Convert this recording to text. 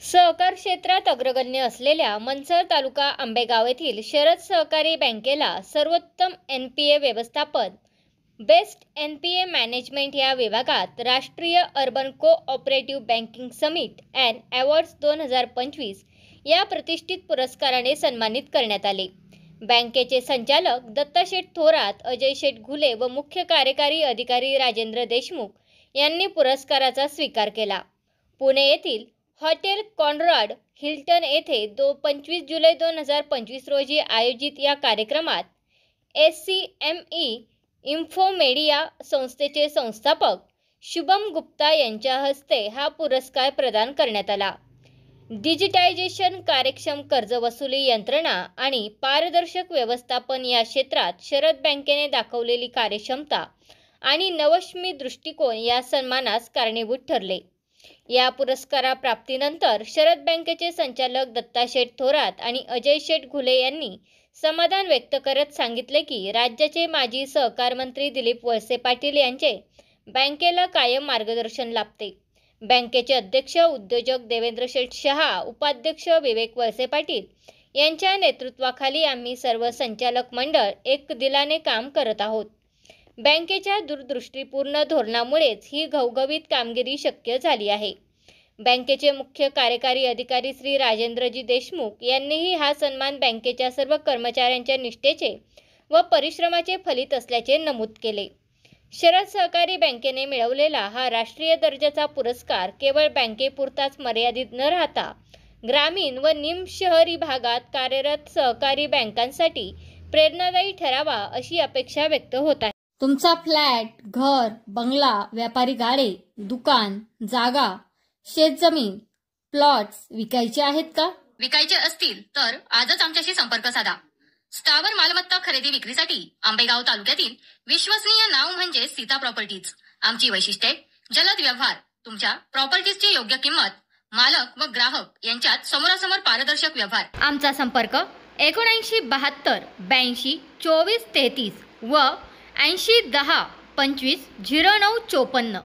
सहकार क्षेत्रात अग्रगण्य असलेल्या मनसर तालुका आंबेगाव येथील शरद सहकारी बँकेला सर्वोत्तम एनपीए व्यवस्थापन बेस्ट एनपीए मॅनेजमेंट या विभागात राष्ट्रीय urban cooperative banking summit and awards 2025 या प्रतिष्ठित पुरस्काराने सन्मानित करण्यात आले। बँकेचे संचालक दत्ताशेठ थोरात, अजय शेठ घुले व मुख्य कार्यकारी अधिकारी राजेंद्र देशमुख यांनी पुरस्काराचा स्वीकार केला। पुणे येथील हॉटेल कॉन्राड हिल्टन येथे 25 जुलै 2025 रोजी आयोजित या कार्यक्रमात SCME इन्फोमेडिया संस्थेचे संस्थापक शुभम गुप्ता यांच्या हस्ते हा पुरस्कार प्रदान करण्यात आला। डिजिटायझेशन, कार्यक्षम कर्ज वसुली यंत्रणा आणि पारदर्शक व्यवस्थापन या क्षेत्रात शरद बँकेने दाखवलेली कार्यक्षमता आणि नवश्मी दृष्टिकोन या सन्मानास कारणीभूत ठरले। या पुरस्काराप्राप्तीनंतर शरद बँकेचे संचालक दत्ताशेठ थोरात आणि अजय शेठ घुले यांनी समाधान व्यक्त करत सांगितले की राज्याचे माजी सहकार मंत्री दिलीप वळसे पाटील यांचे बँकेला कायम मार्गदर्शन लाभते। बँकेचे अध्यक्ष उद्योजक देवेंद्र शेठ शहा, उपाध्यक्ष विवेक वळसे पाटील यांच्या नेतृत्वाखाली आम्ही सर्व संचालक मंडळ एक दिलाने काम करत आहोत। बँकेच्या दूरदृष्टीपूर्ण धोरणामुळेच ही घवघवीत कामगिरी शक्य झाली आहे। बँकेचे मुख्य कार्यकारी अधिकारी श्री राजेंद्रजी देशमुख यांनीही हा सन्मान बँकेच्या सर्व कर्मचाऱ्यांच्या निष्ठेचे व परिश्रमाचे फलित असल्याचे नमूद केले। शरद सहकारी बँकेने मिळवलेला हा राष्ट्रीय दर्जाचा पुरस्कार केवळ बँकेपुरताच मर्यादित न राहता ग्रामीण व निम शहरी भागात कार्यरत सहकारी बँकांसाठी प्रेरणादायी ठरावा अशी अपेक्षा व्यक्त होत आहे। तुमचा फ्लॅट, घर, बंगला, व्यापारी गाडे, दुकान, जागा, शेतजमीन, प्लॉट्स विकायचे आहेत का? विकायचे असतील तर आजच आमच्याशी संपर्क साधा। स्थावर मालमत्ता खरेदी विक्रीसाठी आंबेगाव तालुक्यातील विश्वसनीय नाव म्हणजे सीता प्रॉपर्टीज। आमची वैशिष्ट्ये: जलद व्यवहार, तुमच्या प्रॉपर्टीजची योग्य किंमत, मालक व ग्राहक यांच्यात समोरासमोर पारदर्शक व्यवहार। आमचा संपर्क 7972 82 24 33 व 80 10 25 09 54।